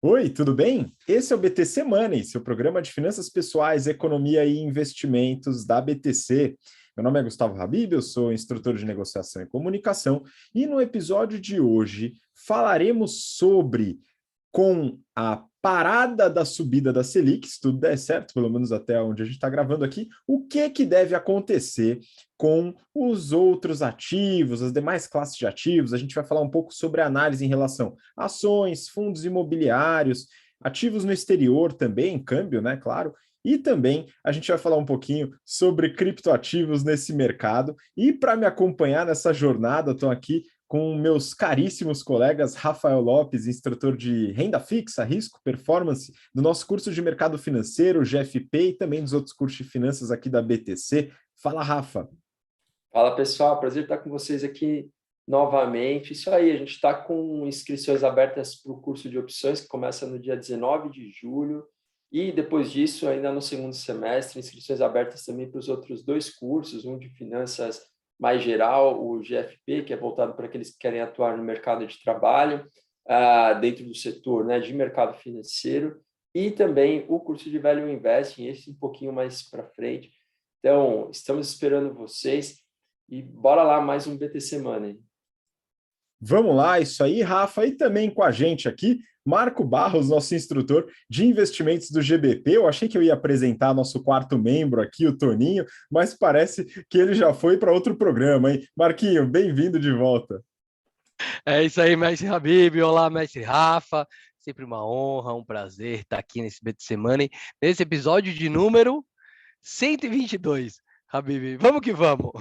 Oi, tudo bem? Esse é o BTC Money, seu programa de finanças pessoais, economia e investimentos da BTC. Meu nome é Gustavo Habib, eu sou instrutor de negociação e comunicação, e no episódio de hoje falaremos sobre com a parada da subida da Selic, se tudo der certo, pelo menos até onde a gente está gravando aqui, o que deve acontecer com os outros ativos, as demais classes de ativos. A gente vai falar um pouco sobre a análise em relação a ações, fundos imobiliários, ativos no exterior também, câmbio, né, claro, e também a gente vai falar um pouquinho sobre criptoativos nesse mercado. E para me acompanhar nessa jornada, estou aqui com meus caríssimos colegas Rafael Lopes, instrutor de renda fixa, risco, performance, do nosso curso de mercado financeiro, GFP, e também dos outros cursos de finanças aqui da BTC. Fala, Rafa. Fala, pessoal, prazer estar com vocês aqui novamente. Isso aí, a gente está com inscrições abertas para o curso de opções, que começa no dia 19 de julho, e depois disso, ainda no segundo semestre, inscrições abertas também para os outros dois cursos, um de finanças mais geral, o GFP, que é voltado para aqueles que querem atuar no mercado de trabalho, dentro do setor, né, de mercado financeiro, e também o curso de Value Investing, esse um pouquinho mais para frente. Então, estamos esperando vocês. E bora lá, mais um BTC Money. Vamos lá, isso aí, Rafa. E também com a gente aqui, Marco Barros, nosso instrutor de investimentos do GBP. Eu achei que eu ia apresentar nosso quarto membro aqui, o Toninho, mas parece que ele já foi para outro programa, hein? Marquinho, bem-vindo de volta. É isso aí, mestre Habib. Olá, mestre Rafa. Sempre uma honra, um prazer estar aqui nesse BTC Money, nesse episódio de número 122. Habib, vamos que vamos.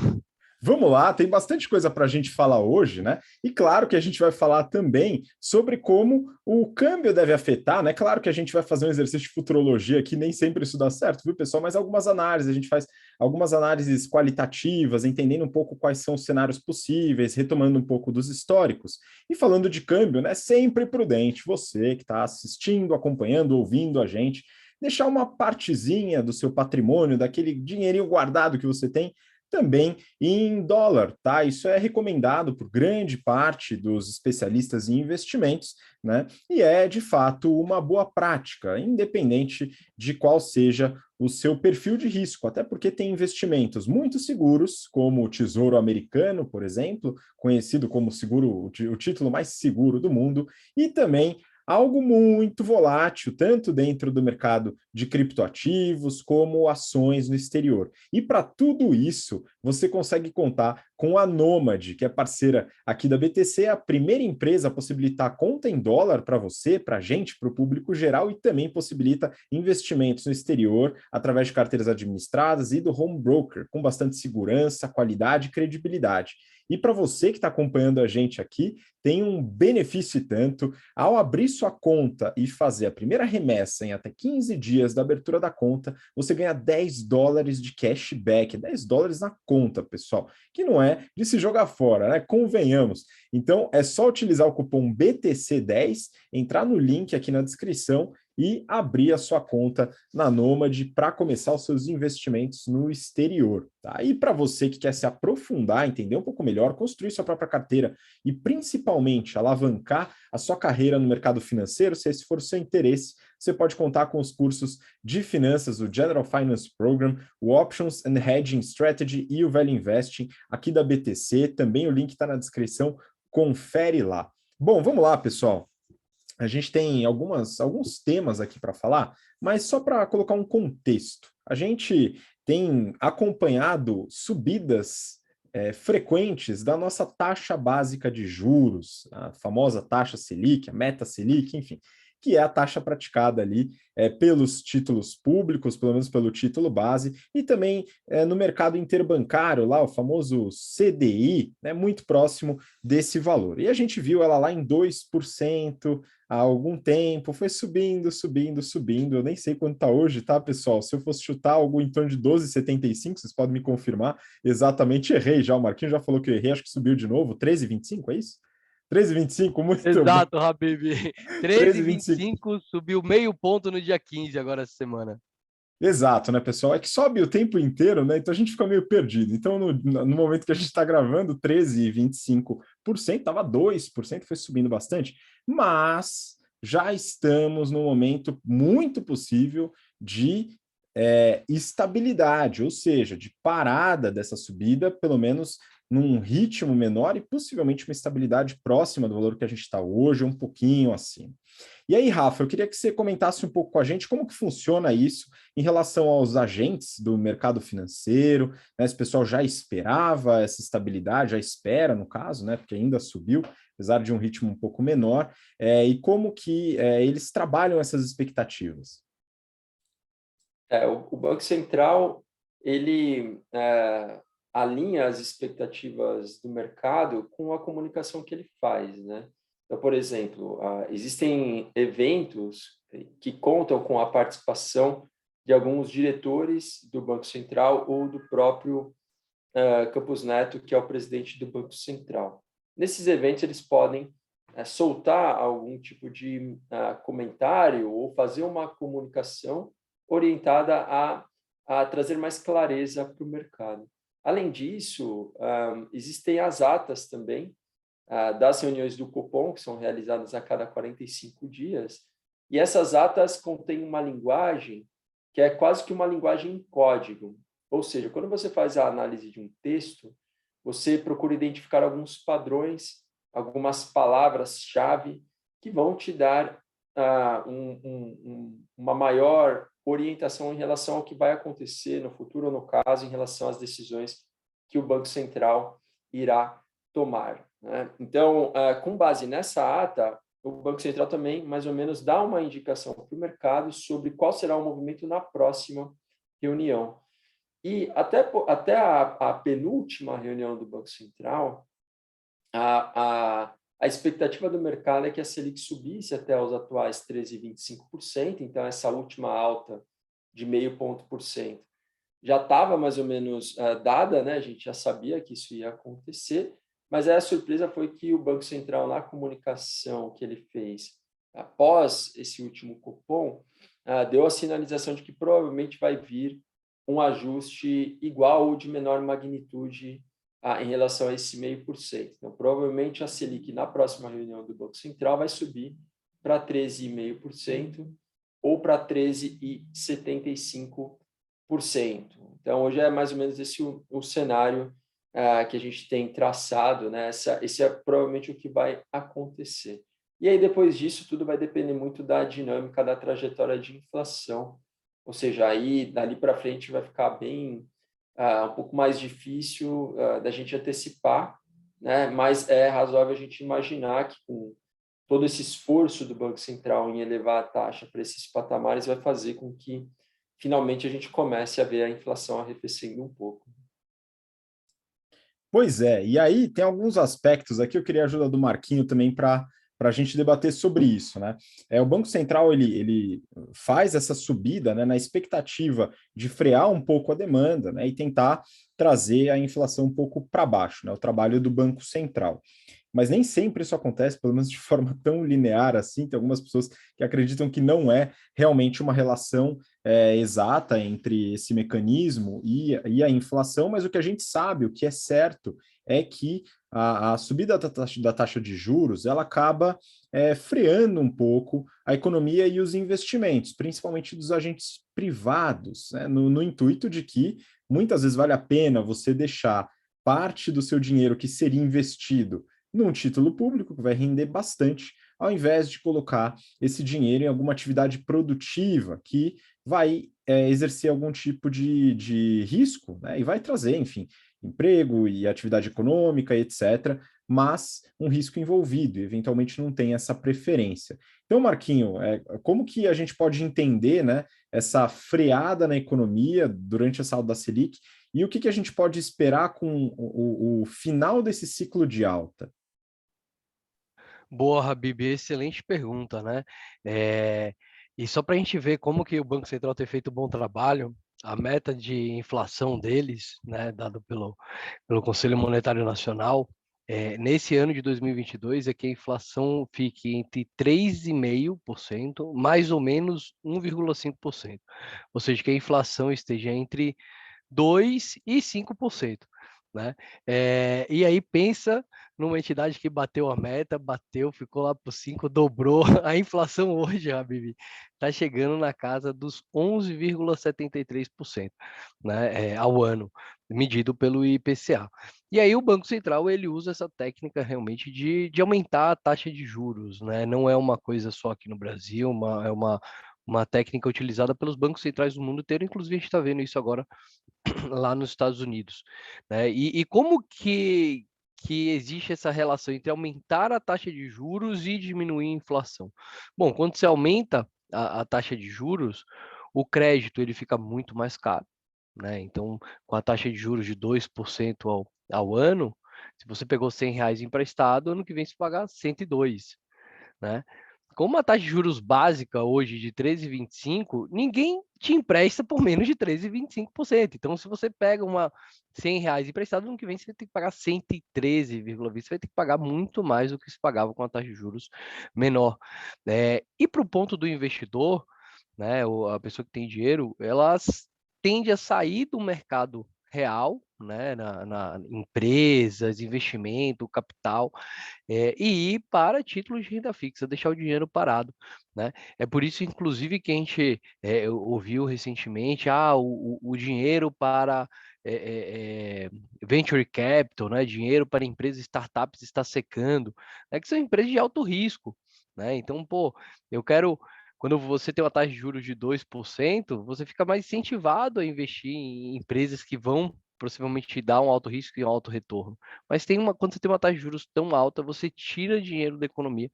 Vamos lá, tem bastante coisa para a gente falar hoje, né? E claro que a gente vai falar também sobre como o câmbio deve afetar, né? Claro que a gente vai fazer um exercício de futurologia aqui, nem sempre isso dá certo, viu, pessoal? Mas algumas análises, a gente faz algumas análises qualitativas, entendendo um pouco quais são os cenários possíveis, retomando um pouco dos históricos. E falando de câmbio, né? Sempre prudente, você que está assistindo, acompanhando, ouvindo a gente, deixar uma partezinha do seu patrimônio, daquele dinheirinho guardado que você tem, também em dólar, tá? Isso é recomendado por grande parte dos especialistas em investimentos, né? E é, de fato, uma boa prática, independente de qual seja o seu perfil de risco, até porque tem investimentos muito seguros, como o Tesouro Americano, por exemplo, conhecido como o título mais seguro do mundo, e também algo muito volátil, tanto dentro do mercado de criptoativos como ações no exterior. E para tudo isso, você consegue contar com a Nomad, que é parceira aqui da BTC, a primeira empresa a possibilitar conta em dólar para você, para a gente, para o público geral, e também possibilita investimentos no exterior através de carteiras administradas e do home broker, com bastante segurança, qualidade e credibilidade. E para você que está acompanhando a gente aqui, tem um benefício e tanto. Ao abrir sua conta e fazer a primeira remessa em até 15 dias da abertura da conta, você ganha $10 de cashback, $10 na conta, pessoal, que não é de se jogar fora, né? Convenhamos. Então, é só utilizar o cupom BTC10, entrar no link aqui na descrição e abrir a sua conta na Nomad para começar os seus investimentos no exterior. Tá? E para você que quer se aprofundar, entender um pouco melhor, construir sua própria carteira e principalmente alavancar a sua carreira no mercado financeiro, se esse for o seu interesse, você pode contar com os cursos de finanças, o General Finance Program, o Options and Hedging Strategy e o Value Investing aqui da BTC. Também o link está na descrição, confere lá. Bom, vamos lá, pessoal. A gente tem alguns temas aqui para falar, mas só para colocar um contexto. A gente tem acompanhado subidas frequentes da nossa taxa básica de juros, a famosa taxa Selic, a meta Selic, enfim, que é a taxa praticada ali pelos títulos públicos, pelo menos pelo título base, e também no mercado interbancário, lá o famoso CDI, né, muito próximo desse valor. E a gente viu ela lá em 2% há algum tempo, foi subindo, subindo, subindo, eu nem sei quanto está hoje, tá, pessoal? Se eu fosse chutar algo em torno de 12,75, vocês podem me confirmar, exatamente, errei já, o Marquinhos já falou que eu errei, acho que subiu de novo, 13,25, é isso? 13,25, muito Exato, bom. Habib. 13,25. 13,25, subiu meio ponto no dia 15 agora essa semana. Exato, né, pessoal? É que sobe o tempo inteiro, né? Então a gente fica meio perdido. Então, no momento que a gente está gravando, 13,25%, estava 2%, foi subindo bastante, mas já estamos num momento muito possível de estabilidade, ou seja, de parada dessa subida, pelo menos num ritmo menor e possivelmente uma estabilidade próxima do valor que a gente está hoje, um pouquinho acima. E aí, Rafa, eu queria que você comentasse um pouco com a gente como que funciona isso em relação aos agentes do mercado financeiro, né? Esse pessoal já esperava essa estabilidade, já espera, no caso, né? Porque ainda subiu, apesar de um ritmo um pouco menor, e como que eles trabalham essas expectativas? O Banco Central, ele alinha as expectativas do mercado com a comunicação que ele faz, né? Então, por exemplo, existem eventos que contam com a participação de alguns diretores do Banco Central ou do próprio Campos Neto, que é o presidente do Banco Central. Nesses eventos, eles podem soltar algum tipo de comentário ou fazer uma comunicação orientada a trazer mais clareza para o mercado. Além disso, existem as atas também das reuniões do Copom, que são realizadas a cada 45 dias, e essas atas contêm uma linguagem que é quase que uma linguagem em código. Ou seja, quando você faz a análise de um texto, você procura identificar alguns padrões, algumas palavras-chave que vão te dar uma maior orientação em relação ao que vai acontecer no futuro, ou no caso, em relação às decisões que o Banco Central irá tomar, né? Então, com base nessa ata, o Banco Central também, mais ou menos, dá uma indicação para o mercado sobre qual será o movimento na próxima reunião. E até a penúltima reunião do Banco Central, a expectativa do mercado é que a Selic subisse até os atuais 13,25%, então essa última alta de 0,5% já estava mais ou menos dada, né? A gente já sabia que isso ia acontecer, mas a surpresa foi que o Banco Central, na comunicação que ele fez após esse último Copom, deu a sinalização de que provavelmente vai vir um ajuste igual ou de menor magnitude em relação a esse 0,5%. Então, provavelmente a Selic, na próxima reunião do Banco Central, vai subir para 13,5% ou para 13,75%. Então, hoje é mais ou menos esse o cenário que a gente tem traçado, né? Esse é provavelmente o que vai acontecer. E aí, depois disso, tudo vai depender muito da dinâmica da trajetória de inflação. Ou seja, aí, dali para frente, vai ficar bem um pouco mais difícil da gente antecipar, né? Mas é razoável a gente imaginar que com todo esse esforço do Banco Central em elevar a taxa para esses patamares vai fazer com que finalmente a gente comece a ver a inflação arrefecendo um pouco. Pois é, e aí tem alguns aspectos aqui, eu queria a ajuda do Marquinho também para a gente debater sobre isso, né? O Banco Central ele faz essa subida, né, na expectativa de frear um pouco a demanda, né, e tentar trazer a inflação um pouco para baixo, né? O trabalho do Banco Central. Mas nem sempre isso acontece, pelo menos de forma tão linear assim. Tem algumas pessoas que acreditam que não é realmente uma relação exata entre esse mecanismo e a inflação, mas o que a gente sabe, o que é certo, é que a subida da taxa de juros ela acaba freando um pouco a economia e os investimentos, principalmente dos agentes privados, né, no intuito de que muitas vezes vale a pena você deixar parte do seu dinheiro que seria investido num título público, que vai render bastante, ao invés de colocar esse dinheiro em alguma atividade produtiva que vai exercer algum tipo de risco, né? E vai trazer, enfim, emprego e atividade econômica, etc., mas um risco envolvido, e eventualmente não tem essa preferência. Então, Marquinho, como que a gente pode entender, né, essa freada na economia durante essa alta da Selic e o que a gente pode esperar com o final desse ciclo de alta? Boa, Habib, excelente pergunta, né? E só para a gente ver como que o Banco Central tem feito um bom trabalho, a meta de inflação deles, né, dado pelo Conselho Monetário Nacional, nesse ano de 2022 é que a inflação fique entre 3,5%, mais ou menos 1,5%. Ou seja, que a inflação esteja entre 2% e 5%. né? E aí pensa numa entidade que bateu a meta, ficou lá por 5, dobrou. A inflação hoje, Habib, está chegando na casa dos 11,73%, né, ao ano, medido pelo IPCA. E aí o Banco Central ele usa essa técnica realmente de aumentar a taxa de juros, né? Não é uma coisa só aqui no Brasil, é uma técnica utilizada pelos bancos centrais do mundo inteiro, inclusive a gente está vendo isso agora lá nos Estados Unidos, né? E como que existe essa relação entre aumentar a taxa de juros e diminuir a inflação? Bom, quando você aumenta a taxa de juros, o crédito ele fica muito mais caro, né? Então, com a taxa de juros de 2% ao ano, se você pegou R$ 100 emprestado, ano que vem você pagar 102, né? Com uma taxa de juros básica hoje de 13,25, ninguém te empresta por menos de 13,25%. Então, se você pega R$ 100 emprestado, no que vem você vai ter que pagar 113,20, você vai ter que pagar muito mais do que se pagava com a taxa de juros menor. E para o ponto do investidor, né, a pessoa que tem dinheiro, elas tende a sair do mercado real, né, na empresas, investimento, capital, e ir para títulos de renda fixa, deixar o dinheiro parado, né? É por isso, inclusive, que a gente ouviu recentemente, o dinheiro para venture capital, né? Dinheiro para empresas startups está secando, né? Que são empresas de alto risco, né? Então, pô, eu quero. Quando você tem uma taxa de juros de 2%, você fica mais incentivado a investir em empresas que vão possivelmente te dar um alto risco e um alto retorno. Mas quando você tem uma taxa de juros tão alta, você tira dinheiro da economia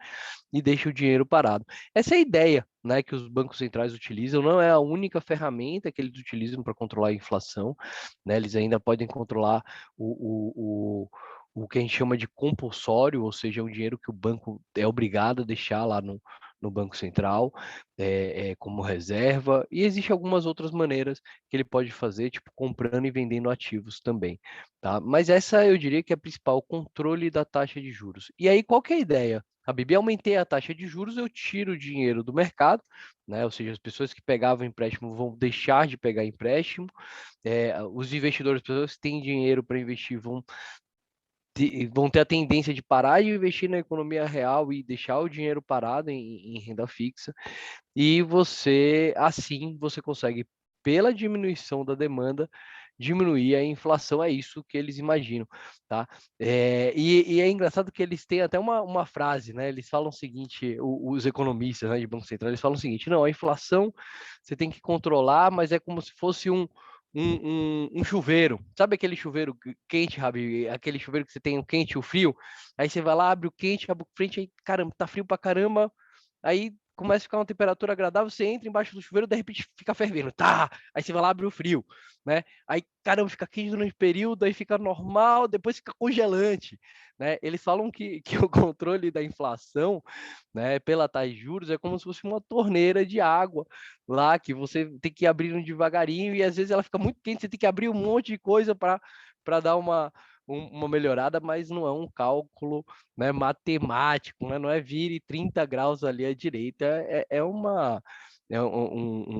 e deixa o dinheiro parado. Essa é a ideia, né, que os bancos centrais utilizam, não é a única ferramenta que eles utilizam para controlar a inflação, né? Eles ainda podem controlar o que a gente chama de compulsório, ou seja, o dinheiro que o banco é obrigado a deixar lá no Banco Central, como reserva, e existem algumas outras maneiras que ele pode fazer, tipo comprando e vendendo ativos também, tá? Mas essa eu diria que é a principal, o controle da taxa de juros. E aí, qual que é a ideia? A Bibi, aumentei a taxa de juros, eu tiro o dinheiro do mercado, né? Ou seja, as pessoas que pegavam empréstimo vão deixar de pegar empréstimo, os investidores, as pessoas que têm dinheiro para investir vão ter a tendência de parar de investir na economia real e deixar o dinheiro parado em renda fixa, e você consegue, pela diminuição da demanda, diminuir a inflação. É isso que eles imaginam, tá? E é engraçado que eles têm até uma frase, né? Eles falam o seguinte, os economistas, né, de Banco Central, eles falam o seguinte: não, a inflação você tem que controlar, mas é como se fosse um chuveiro. Sabe aquele chuveiro quente, Rabi? Aquele chuveiro que você tem o quente e o frio? Aí você vai lá, abre o quente, abre o frente, aí, caramba, tá frio pra caramba. Aí começa a ficar uma temperatura agradável, você entra embaixo do chuveiro, de repente fica fervendo, tá? Aí você vai lá abrir o frio, né? Aí, caramba, fica quente durante o período, aí fica normal, depois fica congelante, né? Eles falam que o controle da inflação, né, pela taxa de juros é como se fosse uma torneira de água lá, que você tem que ir abrindo devagarinho, e às vezes ela fica muito quente, você tem que abrir um monte de coisa para dar uma melhorada, mas não é um cálculo, né, matemático, né? Não é vire 30 graus ali à direita,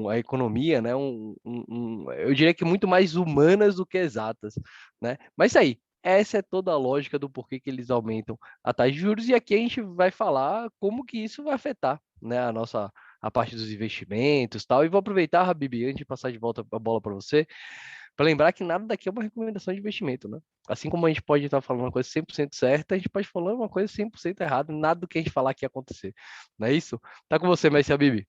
a economia, né? Eu diria que muito mais humanas do que exatas, né? Mas isso aí, essa é toda a lógica do porquê que eles aumentam a taxa de juros, e aqui a gente vai falar como que isso vai afetar, né, a parte dos investimentos e tal. E vou aproveitar, Habib, antes de passar de volta a bola para você, para lembrar que nada daqui é uma recomendação de investimento, né? Assim como a gente pode estar falando uma coisa 100% certa, a gente pode falar uma coisa 100% errada, nada do que a gente falar aqui ia acontecer. Não é isso? Tá com você, Messi Habib.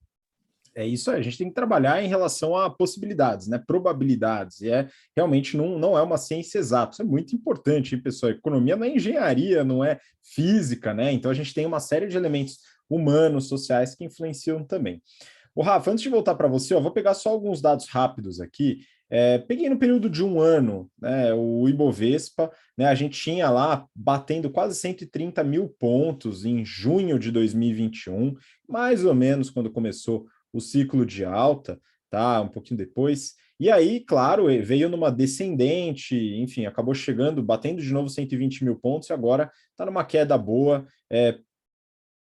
É isso aí, a gente tem que trabalhar em relação a possibilidades, né? Probabilidades. E realmente não é uma ciência exata. Isso é muito importante, hein, pessoal? Economia não é engenharia, não é física, né? Então a gente tem uma série de elementos humanos, sociais que influenciam também. O Rafa, antes de voltar para você, eu vou pegar só alguns dados rápidos aqui. Peguei no período de um ano, né, o Ibovespa, né, a gente tinha lá batendo quase 130 mil pontos em junho de 2021, mais ou menos quando começou o ciclo de alta, tá? Um pouquinho depois. E aí, claro, veio numa descendente, enfim, acabou chegando, batendo de novo 120 mil pontos e agora está numa queda boa,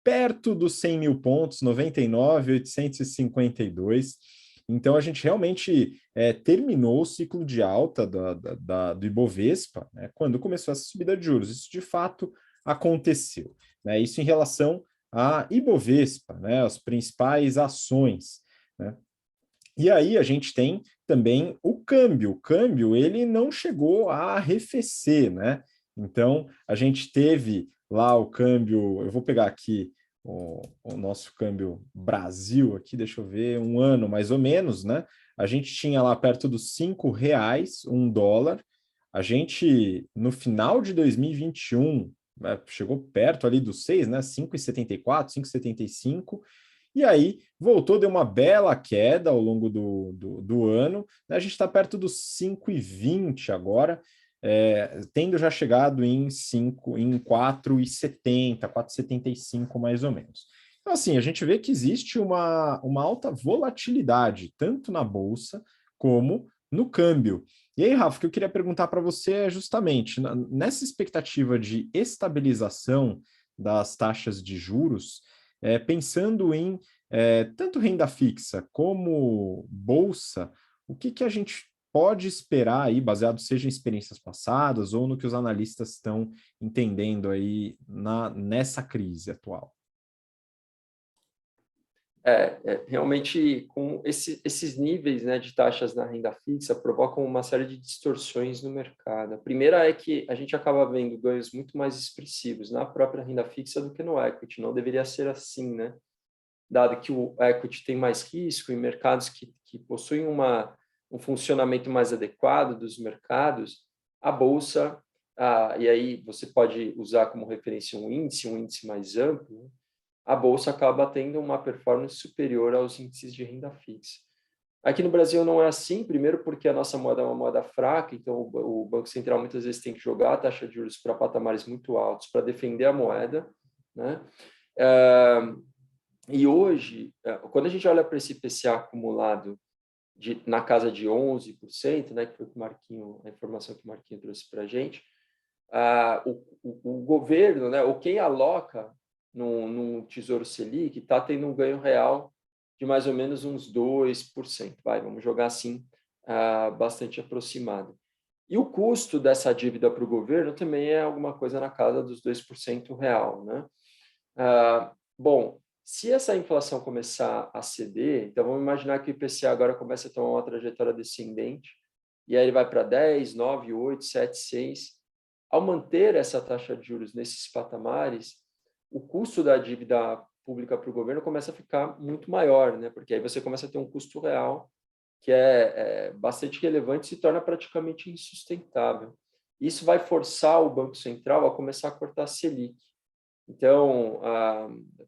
perto dos 100 mil pontos, 99.852. Então, a gente realmente terminou o ciclo de alta do Ibovespa, né, quando começou essa subida de juros. Isso, de fato, aconteceu, né? Isso em relação à Ibovespa, né, as principais ações, né? E aí a gente tem também o câmbio. O câmbio, ele não chegou a arrefecer, né? Então, a gente teve lá o câmbio, eu vou pegar aqui o nosso câmbio Brasil aqui, deixa eu ver, um ano mais ou menos, né? A gente tinha lá perto dos R$ 5 um dólar. A gente, no final de 2021, né, chegou perto ali dos 6, né? 5,74, 5,75. E aí voltou, deu uma bela queda ao longo do ano, né? A gente está perto dos 5,20 agora, tendo já chegado em 4,70, 4,75 mais ou menos. Então, assim, a gente vê que existe uma alta volatilidade, tanto na Bolsa como no câmbio. E aí, Rafa, o que eu queria perguntar para você é justamente, nessa expectativa de estabilização das taxas de juros, pensando em tanto renda fixa como bolsa, o que a gente pode esperar aí, baseado seja em experiências passadas ou no que os analistas estão entendendo aí nessa crise atual? Realmente, com esses níveis, né, de taxas na renda fixa provocam uma série de distorções no mercado. A primeira é que a gente acaba vendo ganhos muito mais expressivos na própria renda fixa do que no equity. Não deveria ser assim, né? Dado que o equity tem mais risco em mercados que possuem um funcionamento mais adequado dos mercados, a bolsa, e aí você pode usar como referência um índice mais amplo, né? A bolsa acaba tendo uma performance superior aos índices de renda fixa. Aqui no Brasil não é assim, primeiro porque a nossa moeda é uma moeda fraca, então o Banco Central muitas vezes tem que jogar a taxa de juros para patamares muito altos para defender a moeda, né? E hoje, quando a gente olha para esse IPCA acumulado na casa de 11%, né, que foi a informação que o Marquinho trouxe para a gente, o governo, né, ou quem aloca no Tesouro Selic, está tendo um ganho real de mais ou menos uns 2%. Vamos jogar assim, bastante aproximado. E o custo dessa dívida para o governo também é alguma coisa na casa dos 2% real, né? Bom, se essa inflação começar a ceder, então vamos imaginar que o IPCA agora começa a tomar uma trajetória descendente, e aí ele vai para 10, 9, 8, 7, 6. Ao manter essa taxa de juros nesses patamares, o custo da dívida pública para o governo começa a ficar muito maior, né? Porque aí você começa a ter um custo real que é bastante relevante e se torna praticamente insustentável. Isso vai forçar o Banco Central a começar a cortar a Selic. Então,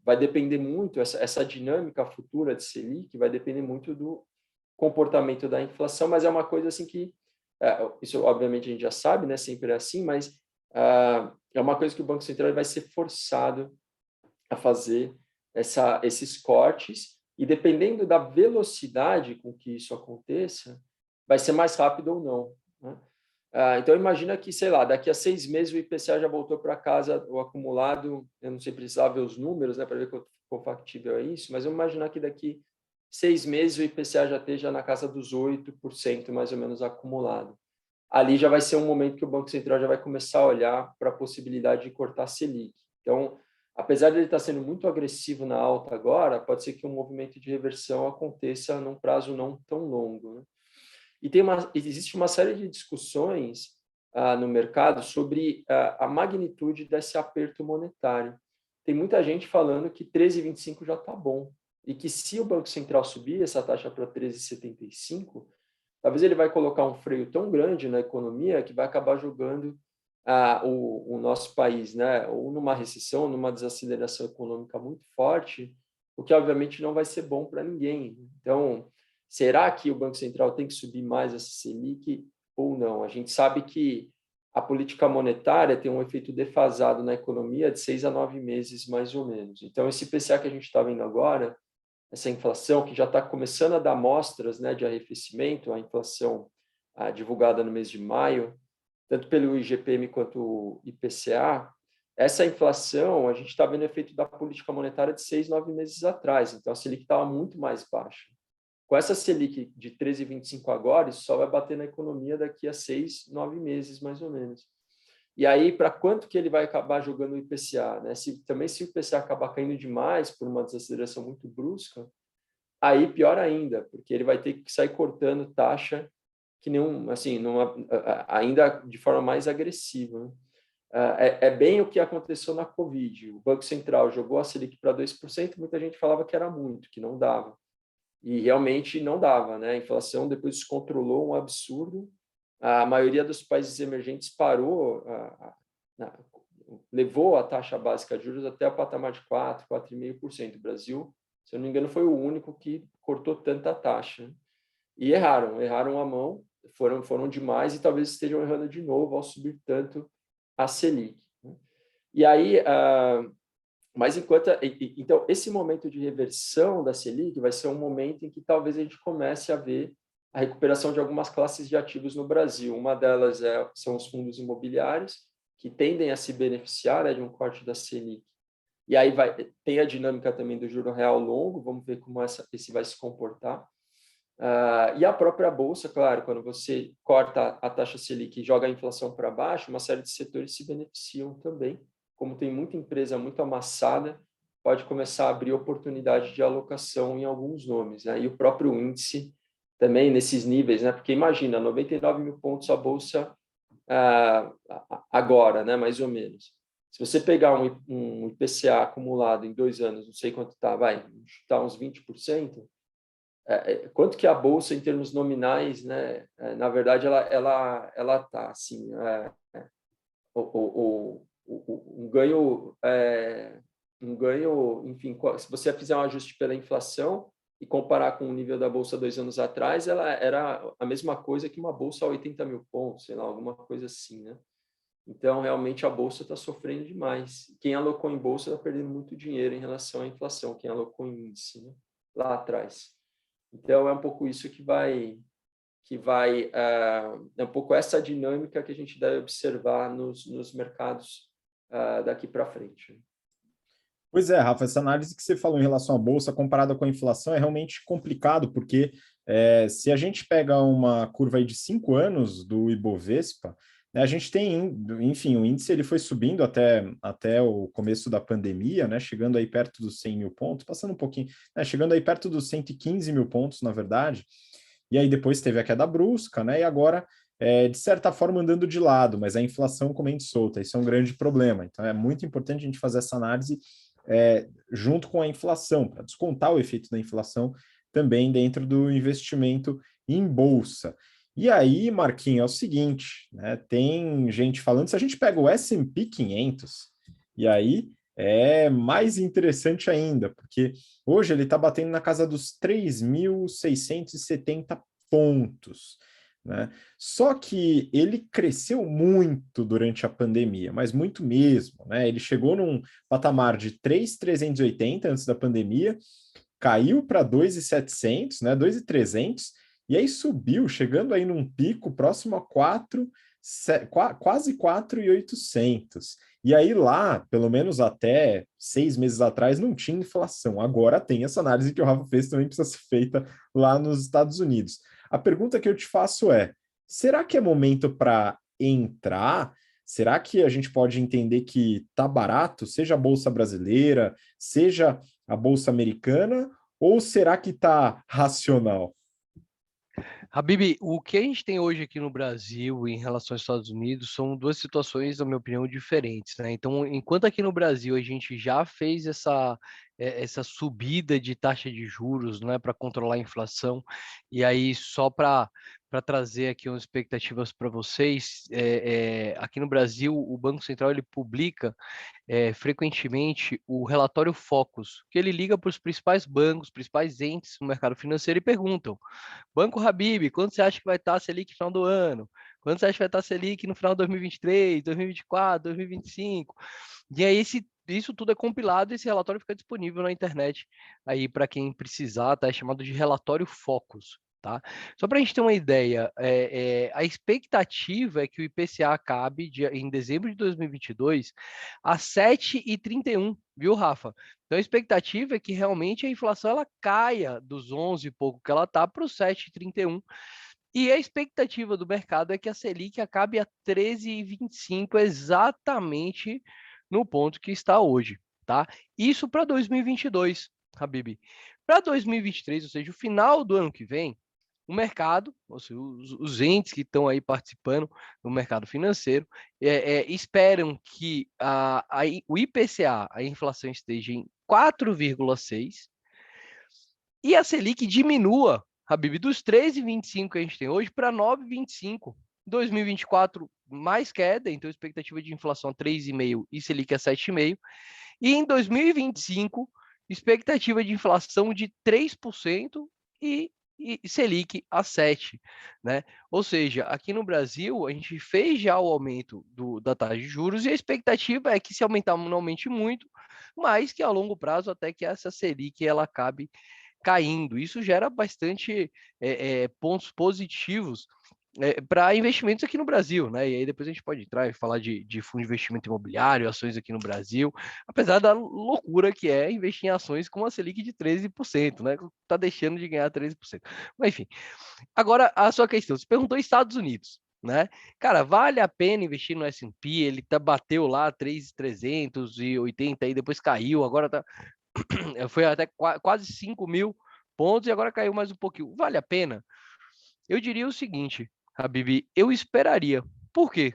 vai depender muito, essa dinâmica futura de Selic vai depender muito do comportamento da inflação, mas é uma coisa assim que, isso obviamente a gente já sabe, né? Sempre é assim, mas é uma coisa que o Banco Central vai ser forçado a fazer esses cortes, e dependendo da velocidade com que isso aconteça, vai ser mais rápido ou não, né? Então, imagina que, sei lá, daqui a 6 meses o IPCA já voltou para casa, o acumulado, eu não sei precisar ver os números, né, para ver quão factível é isso, mas vamos imaginar que daqui 6 meses o IPCA já esteja na casa dos 8%, mais ou menos, acumulado. Ali já vai ser um momento que o Banco Central já vai começar a olhar para a possibilidade de cortar a Selic. Então, apesar de ele estar sendo muito agressivo na alta agora, pode ser que um movimento de reversão aconteça num prazo não tão longo, né? E existe uma série de discussões no mercado sobre a magnitude desse aperto monetário. Tem muita gente falando que 13,25 já está bom, e que se o Banco Central subir essa taxa para 13,75, talvez ele vai colocar um freio tão grande na economia que vai acabar jogando o nosso país, né, ou numa recessão, numa desaceleração econômica muito forte, o que obviamente não vai ser bom para ninguém. Então, será que o Banco Central tem que subir mais essa Selic ou não? A gente sabe que a política monetária tem um efeito defasado na economia de 6 a 9 meses, mais ou menos. Então, esse IPCA que a gente está vendo agora, essa inflação que já está começando a dar mostras, né, de arrefecimento, a inflação divulgada no mês de maio, tanto pelo IGPM quanto o IPCA, essa inflação, a gente está vendo o efeito da política monetária de 6, 9 meses atrás. Então, a Selic estava muito mais baixa. Com essa Selic de 13,25 agora, isso só vai bater na economia daqui a 6, 9 meses, mais ou menos. E aí, para quanto que ele vai acabar jogando o IPCA? Né? Se o IPCA acabar caindo demais por uma desaceleração muito brusca, aí pior ainda, porque ele vai ter que sair cortando taxa que nem assim, ainda de forma mais agressiva. Né? É bem o que aconteceu na Covid. O Banco Central jogou a Selic para 2%, muita gente falava que era muito, que não dava. E realmente não dava, né? A inflação depois descontrolou um absurdo. A maioria dos países emergentes parou, levou a taxa básica de juros até o patamar de 4, 4,5%. O Brasil, se eu não me engano, foi o único que cortou tanta taxa. E erraram a mão, foram demais e talvez estejam errando de novo ao subir tanto a Selic. E aí, mas então, esse momento de reversão da Selic vai ser um momento em que talvez a gente comece a ver a recuperação de algumas classes de ativos no Brasil. Uma delas são os fundos imobiliários, que tendem a se beneficiar, né, de um corte da Selic. E aí tem a dinâmica também do juro real longo, vamos ver como esse vai se comportar. E a própria Bolsa, claro, quando você corta a taxa Selic e joga a inflação para baixo, uma série de setores se beneficiam também. Como tem muita empresa muito amassada, pode começar a abrir oportunidade de alocação em alguns nomes. Né? E o próprio índice também nesses níveis, né? Porque imagina, 99 mil pontos a Bolsa agora, né? Mais ou menos. Se você pegar um IPCA acumulado em 2 anos, não sei quanto está, vai chutar uns 20%, quanto que a bolsa em termos nominais, né? Na verdade, ela está assim, um ganho, enfim, se você fizer um ajuste pela inflação e comparar com o nível da bolsa 2 anos atrás, ela era a mesma coisa que uma bolsa a 80 mil pontos, sei lá, alguma coisa assim, né? Então, realmente, a bolsa está sofrendo demais. Quem alocou em bolsa está perdendo muito dinheiro em relação à inflação, quem alocou em índice, né? Lá atrás. Então, é um pouco isso é um pouco essa dinâmica que a gente deve observar nos mercados daqui para frente. Pois é, Rafa, essa análise que você falou em relação à bolsa comparada com a inflação é realmente complicado, porque se a gente pega uma curva aí de 5 anos do Ibovespa, né, a gente tem, enfim, o índice ele foi subindo até o começo da pandemia, né, chegando aí perto dos 100 mil pontos, passando um pouquinho, né, chegando aí perto dos 115 mil pontos, na verdade, e aí depois teve a queda brusca, né, e agora, de certa forma, andando de lado, mas a inflação comendo solta, isso é um grande problema. Então, é muito importante a gente fazer essa análise junto com a inflação, para descontar o efeito da inflação também dentro do investimento em bolsa. E aí, Marquinhos, é o seguinte, né, tem gente falando, se a gente pega o S&P 500, e aí é mais interessante ainda, porque hoje ele está batendo na casa dos 3.670 pontos, né? Só que ele cresceu muito durante a pandemia, mas muito mesmo, né? Ele chegou num patamar de 3.380 antes da pandemia, caiu para 2.700, né? 2.300, e aí subiu, chegando aí num pico próximo a 4, quase 4.800. E aí lá, pelo menos até 6 meses atrás, não tinha inflação. Agora tem. Essa análise que o Rafa fez também precisa ser feita lá nos Estados Unidos. A pergunta que eu te faço é: será que é momento para entrar? Será que a gente pode entender que tá barato, seja a bolsa brasileira, seja a bolsa americana, ou será que tá racional? Habib, o que a gente tem hoje aqui no Brasil em relação aos Estados Unidos são duas situações, na minha opinião, diferentes, né? Então, enquanto aqui no Brasil a gente já fez essa subida de taxa de juros, né, para controlar a inflação, e aí só para trazer aqui umas expectativas para vocês, aqui no Brasil o Banco Central ele publica frequentemente o relatório Focus, que ele liga para os principais bancos, principais entes no mercado financeiro e perguntam: Banco Habib, quanto você acha que vai estar a Selic no final do ano? Quanto você acha que vai estar a Selic no final de 2023, 2024, 2025? E aí isso tudo é compilado e esse relatório fica disponível na internet aí para quem precisar, tá? É chamado de relatório Focus. Tá? Só para a gente ter uma ideia, a expectativa é que o IPCA acabe em dezembro de 2022 a 7,31, viu, Rafa? Então a expectativa é que realmente a inflação ela caia dos 11 e pouco que ela está para os 7,31. E a expectativa do mercado é que a Selic acabe a 13,25, exatamente no ponto que está hoje, tá? Isso para 2022, Habib. Para 2023, ou seja, o final do ano que vem, o mercado, ou seja, os entes que estão aí participando do mercado financeiro, esperam que o IPCA, a inflação, esteja em 4,6 e a Selic diminua, Habib, dos 13,25 que a gente tem hoje para 9,25. 2024, mais queda, então expectativa de inflação 3,5 e Selic a 7,5. E em 2025, expectativa de inflação de 3% e Selic a 7%. Né? Ou seja, aqui no Brasil, a gente fez já o aumento da taxa de juros e a expectativa é que se aumentar não aumente muito, mas que a longo prazo até que essa Selic ela acabe caindo. Isso gera bastante pontos positivos para investimentos aqui no Brasil, né? E aí depois a gente pode entrar e falar de fundo de investimento imobiliário, ações aqui no Brasil, apesar da loucura que é investir em ações com uma Selic de 13%, né? Tá deixando de ganhar 13%. Mas enfim, agora a sua questão, você perguntou Estados Unidos, né? Cara, vale a pena investir no S&P? Ele bateu lá 3.380 e depois caiu, agora tá foi até quase 5 mil pontos e agora caiu mais um pouquinho. Vale a pena? Eu diria o seguinte, Habib, eu esperaria. Por quê?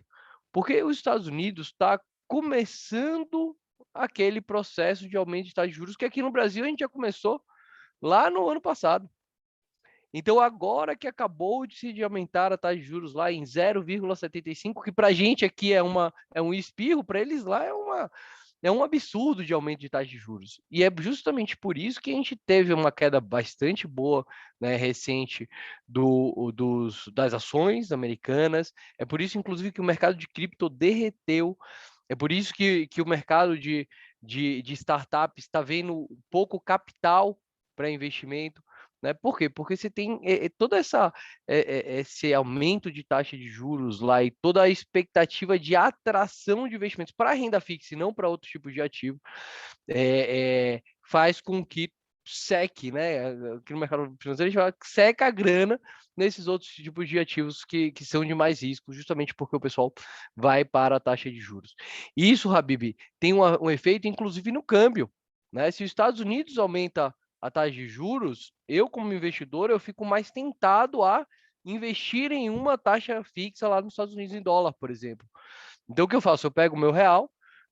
Porque os Estados Unidos está começando aquele processo de aumento de taxa de juros que aqui no Brasil a gente já começou lá no ano passado. Então, agora que acabou de aumentar a taxa de juros lá em 0,75, que para a gente aqui é um espirro, para eles lá é um absurdo de aumento de taxa de juros. E é justamente por isso que a gente teve uma queda bastante boa, né, recente das ações americanas. É por isso, inclusive, que o mercado de cripto derreteu. É por isso que o mercado de startups está vendo pouco capital para investimento. Né? Por quê? Porque você tem toda esse aumento de taxa de juros lá e toda a expectativa de atração de investimentos para renda fixa e não para outros tipos de ativo, faz com que seque, né? Aqui no mercado financeiro a gente fala que seca a grana nesses outros tipos de ativos que são de mais risco, justamente porque o pessoal vai para a taxa de juros. E isso, Habib, tem um efeito, inclusive, no câmbio. Né? Se os Estados Unidos aumenta a taxa de juros, eu, como investidor, eu fico mais tentado a investir em uma taxa fixa lá nos Estados Unidos em dólar, por exemplo. Então, o que eu faço? Eu pego o meu real,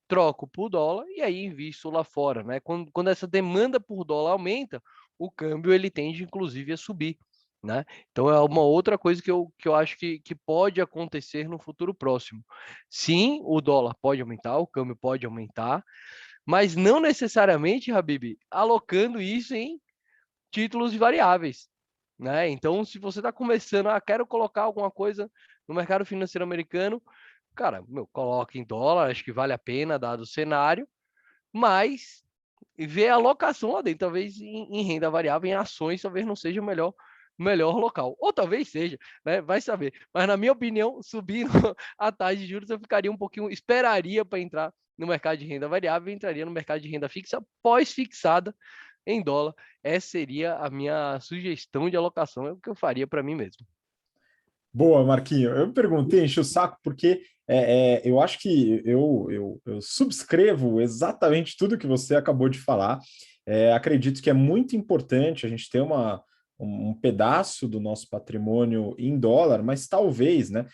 troco por dólar e aí invisto lá fora, né? Quando essa demanda por dólar aumenta, o câmbio ele tende, inclusive, a subir, né? Então, é uma outra coisa que eu acho que pode acontecer no futuro próximo. Sim, o dólar pode aumentar, o câmbio pode aumentar, mas não necessariamente, Habib, alocando isso em títulos variáveis, né? Então, se você está começando, quero colocar alguma coisa no mercado financeiro americano, cara, coloca em dólar, acho que vale a pena, dado o cenário, mas ver a alocação lá dentro, talvez em renda variável, em ações, talvez não seja o melhor local. Ou talvez seja, né? Vai saber. Mas, na minha opinião, subindo a taxa de juros, eu ficaria um pouquinho, esperaria para entrar no mercado de renda variável, entraria no mercado de renda fixa pós-fixada em dólar. Essa seria a minha sugestão de alocação, é o que eu faria para mim mesmo. Boa, Marquinho. Eu perguntei, enchi o saco, porque eu acho que eu subscrevo exatamente tudo que você acabou de falar. Acredito que é muito importante a gente ter um pedaço do nosso patrimônio em dólar, mas talvez, né?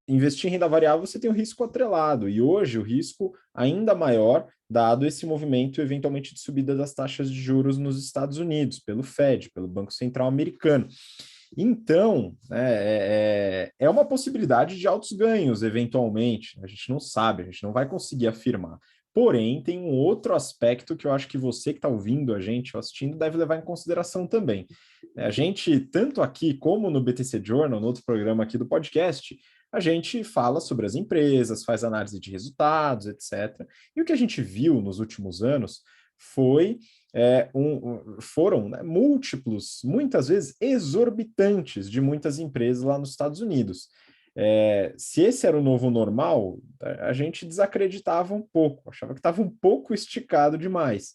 Investir em renda variável você tem um risco atrelado, e hoje o risco ainda maior, dado esse movimento eventualmente de subida das taxas de juros nos Estados Unidos, pelo Fed, pelo Banco Central Americano. Então, é uma possibilidade de altos ganhos, eventualmente. A gente não sabe, a gente não vai conseguir afirmar. Porém, tem um outro aspecto que eu acho que você que está ouvindo a gente, ou assistindo, deve levar em consideração também. A gente, tanto aqui como no BTC Journal, no outro programa aqui do podcast, a gente fala sobre as empresas, faz análise de resultados, etc. E o que a gente viu nos últimos anos foi foram, né, múltiplos, muitas vezes exorbitantes de muitas empresas lá nos Estados Unidos. Se esse era o novo normal, a gente desacreditava um pouco, achava que estava um pouco esticado demais.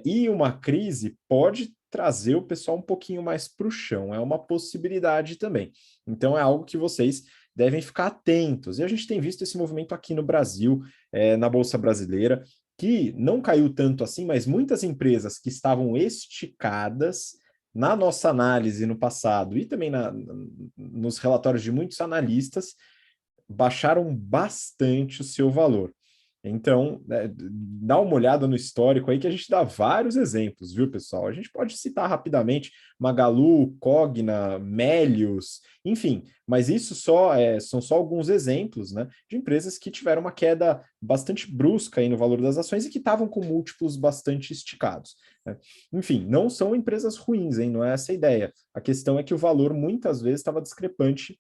E uma crise pode trazer o pessoal um pouquinho mais para o chão, é uma possibilidade também. Então é algo que vocês devem ficar atentos. E a gente tem visto esse movimento aqui no Brasil, na Bolsa Brasileira, que não caiu tanto assim, mas muitas empresas que estavam esticadas na nossa análise no passado e também nos relatórios de muitos analistas, baixaram bastante o seu valor. Então, dá uma olhada no histórico aí que a gente dá vários exemplos, viu, pessoal? A gente pode citar rapidamente Magalu, Cogna, Melius, enfim, mas isso são só alguns exemplos, né, de empresas que tiveram uma queda bastante brusca aí no valor das ações e que estavam com múltiplos bastante esticados, né? Enfim, não são empresas ruins, hein? Não é essa a ideia. A questão é que o valor muitas vezes estava discrepante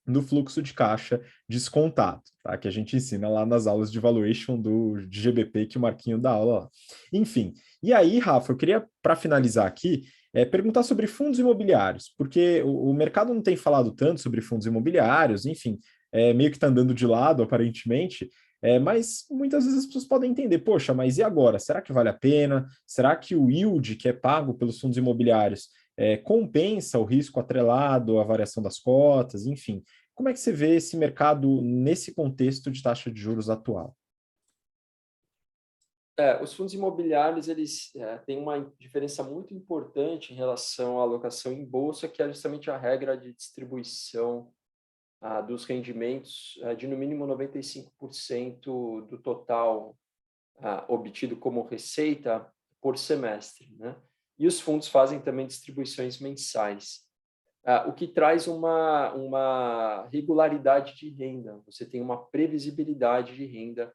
do fluxo de caixa descontado, tá? Que a gente ensina lá nas aulas de valuation de GBP que o Marquinho dá aula lá. Enfim, e aí, Rafa, eu queria, para finalizar aqui, perguntar sobre fundos imobiliários, porque o mercado não tem falado tanto sobre fundos imobiliários, enfim, meio que está andando de lado, aparentemente, mas muitas vezes as pessoas podem entender, poxa, mas e agora? Será que vale a pena? Será que o yield que é pago pelos fundos imobiliários compensa o risco atrelado à variação das cotas, enfim. Como é que você vê esse mercado nesse contexto de taxa de juros atual? Os fundos imobiliários eles têm uma diferença muito importante em relação à alocação em bolsa, que é justamente a regra de distribuição dos rendimentos de no mínimo 95% do total obtido como receita por semestre, né? E os fundos fazem também distribuições mensais, o que traz uma regularidade de renda. Você tem uma previsibilidade de renda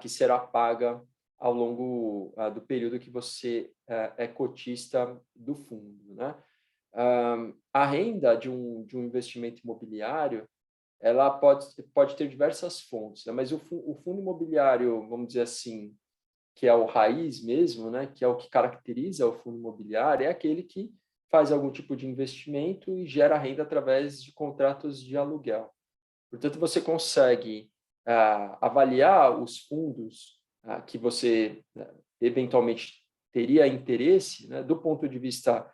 que será paga ao longo do período que você é cotista do fundo, né? A renda de um investimento imobiliário, ela pode ter diversas fontes, né? Mas o fundo imobiliário, vamos dizer assim, que é o raiz mesmo, né, que é o que caracteriza o fundo imobiliário, é aquele que faz algum tipo de investimento e gera renda através de contratos de aluguel. Portanto, você consegue avaliar os fundos que você eventualmente teria interesse, né, do ponto de vista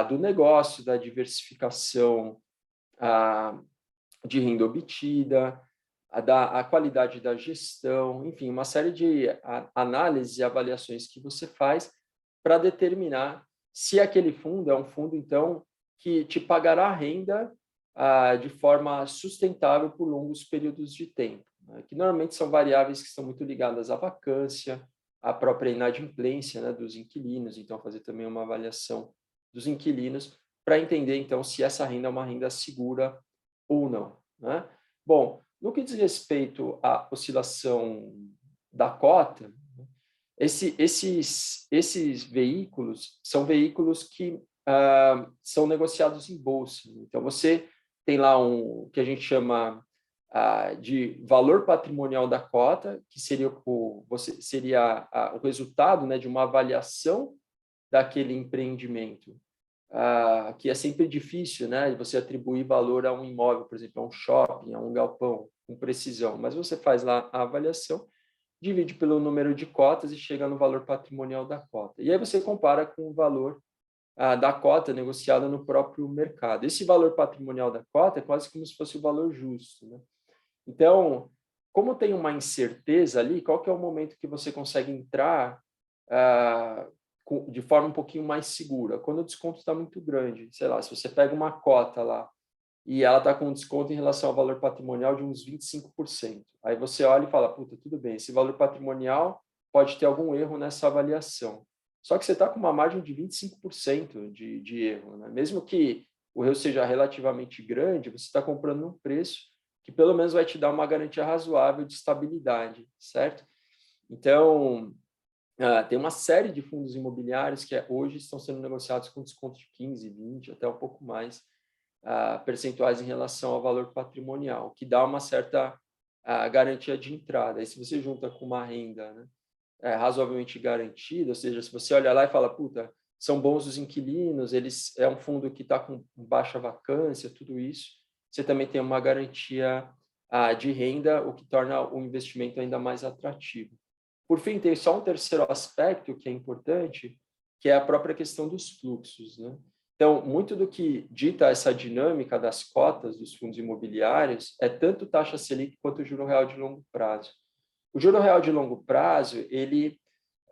do negócio, da diversificação de renda obtida, a qualidade da gestão, enfim, uma série de análises e avaliações que você faz para determinar se aquele fundo é um fundo, então, que te pagará renda de forma sustentável por longos períodos de tempo, né? Que normalmente são variáveis que estão muito ligadas à vacância, à própria inadimplência, né, dos inquilinos, então fazer também uma avaliação dos inquilinos para entender, então, se essa renda é uma renda segura ou não, né? Bom, no que diz respeito à oscilação da cota, esses veículos são veículos que são negociados em bolsa. Então, você tem lá que a gente chama de valor patrimonial da cota, que seria o resultado, né, de uma avaliação daquele empreendimento, que é sempre difícil, né, você atribuir valor a um imóvel, por exemplo, a um shopping, a um galpão, com precisão, mas você faz lá a avaliação, divide pelo número de cotas e chega no valor patrimonial da cota. E aí você compara com o valor da cota negociada no próprio mercado. Esse valor patrimonial da cota é quase como se fosse o valor justo, né? Então, como tem uma incerteza ali, qual que é o momento que você consegue entrar de forma um pouquinho mais segura? Quando o desconto está muito grande. Sei lá, se você pega uma cota lá e ela está com um desconto em relação ao valor patrimonial de uns 25%. Aí você olha e fala, puta, tudo bem, esse valor patrimonial pode ter algum erro nessa avaliação. Só que você está com uma margem de 25% de erro, né? Mesmo que o erro seja relativamente grande, você está comprando um preço que pelo menos vai te dar uma garantia razoável de estabilidade, certo? Então, tem uma série de fundos imobiliários que hoje estão sendo negociados com desconto de 15%, 20%, até um pouco mais, percentuais em relação ao valor patrimonial, que dá uma certa garantia de entrada. Aí, se você junta com uma renda, né, razoavelmente garantida, ou seja, se você olha lá e fala, puta, são bons os inquilinos, é um fundo que está com baixa vacância, tudo isso, você também tem uma garantia de renda, o que torna o investimento ainda mais atrativo. Por fim, tem só um terceiro aspecto que é importante, que é a própria questão dos fluxos, né? Então, muito do que dita essa dinâmica das cotas dos fundos imobiliários é tanto taxa Selic quanto o juro real de longo prazo. O juro real de longo prazo, ele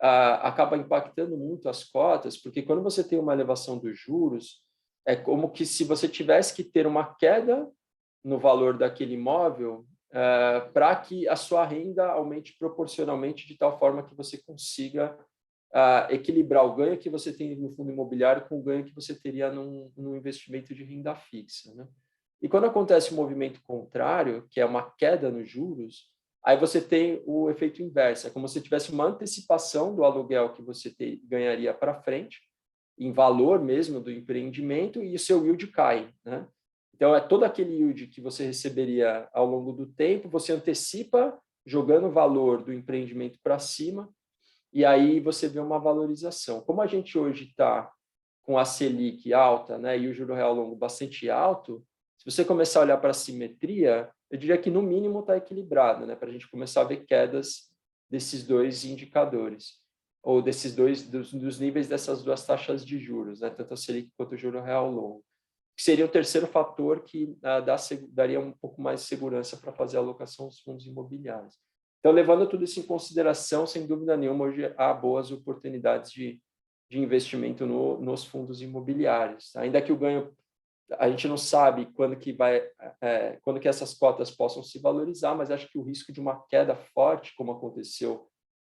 acaba impactando muito as cotas, porque quando você tem uma elevação dos juros, é como que se você tivesse que ter uma queda no valor daquele imóvel para que a sua renda aumente proporcionalmente de tal forma que você consiga equilibrar o ganho que você tem no fundo imobiliário com o ganho que você teria num investimento de renda fixa, né? E quando acontece o movimento contrário, que é uma queda nos juros, aí você tem o efeito inverso. É como se tivesse uma antecipação do aluguel que você ganharia para frente, em valor mesmo do empreendimento, e o seu yield cai, né? Então, é todo aquele yield que você receberia ao longo do tempo, você antecipa, jogando o valor do empreendimento para cima, e aí você vê uma valorização. Como a gente hoje está com a Selic alta, né, e o juro real longo bastante alto, se você começar a olhar para a simetria, eu diria que no mínimo está equilibrado, né, para a gente começar a ver quedas desses dois indicadores, ou dos níveis dessas duas taxas de juros, né, tanto a Selic quanto o juro real longo, que seria o terceiro fator que daria um pouco mais de segurança para fazer a alocação dos fundos imobiliários. Então, levando tudo isso em consideração, sem dúvida nenhuma, hoje há boas oportunidades de investimento nos fundos imobiliários. Ainda que o ganho, a gente não sabe quando que essas cotas possam se valorizar, mas acho que o risco de uma queda forte, como aconteceu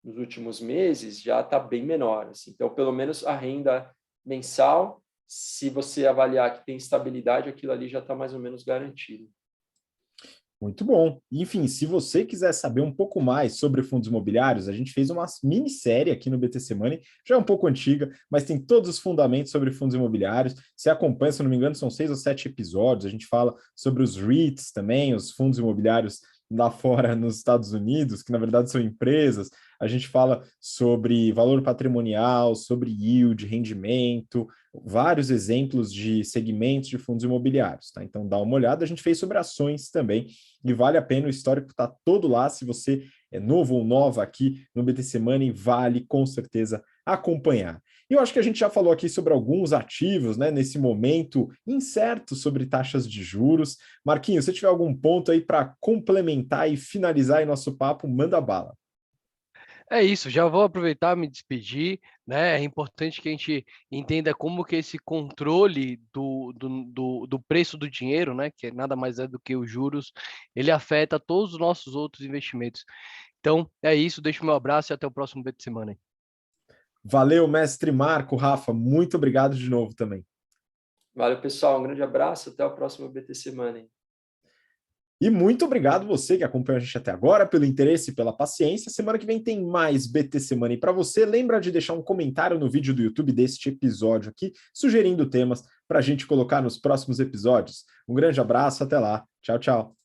nos últimos meses, já está bem menor. Assim. Então, pelo menos a renda mensal, se você avaliar que tem estabilidade, aquilo ali já está mais ou menos garantido. Muito bom. Enfim, se você quiser saber um pouco mais sobre fundos imobiliários, a gente fez uma minissérie aqui no BTC Money, já é um pouco antiga, mas tem todos os fundamentos sobre fundos imobiliários. Você acompanha, se não me engano, são 6 ou 7 episódios. A gente fala sobre os REITs também, os fundos imobiliários lá fora nos Estados Unidos, que na verdade são empresas. A gente fala sobre valor patrimonial, sobre yield, rendimento, vários exemplos de segmentos de fundos imobiliários, tá? Então dá uma olhada, a gente fez sobre ações também, e vale a pena, o histórico está todo lá, se você é novo ou nova aqui no BTC Money, vale com certeza acompanhar. E eu acho que a gente já falou aqui sobre alguns ativos, né, nesse momento incerto sobre taxas de juros. Marquinhos, se tiver algum ponto aí para complementar e finalizar aí nosso papo, manda bala. É isso, já vou aproveitar e me despedir, né? É importante que a gente entenda como que esse controle do preço do dinheiro, né? Que nada mais é do que os juros, ele afeta todos os nossos outros investimentos. Então, é isso, deixo o meu abraço e até o próximo BTC Money. Valeu, mestre Marco, Rafa, muito obrigado de novo também. Valeu, pessoal, um grande abraço, até o próximo BTC Money. E muito obrigado você que acompanhou a gente até agora, pelo interesse e pela paciência. Semana que vem tem mais BTC Money para você. Lembra de deixar um comentário no vídeo do YouTube deste episódio aqui, sugerindo temas para a gente colocar nos próximos episódios. Um grande abraço, até lá. Tchau, tchau.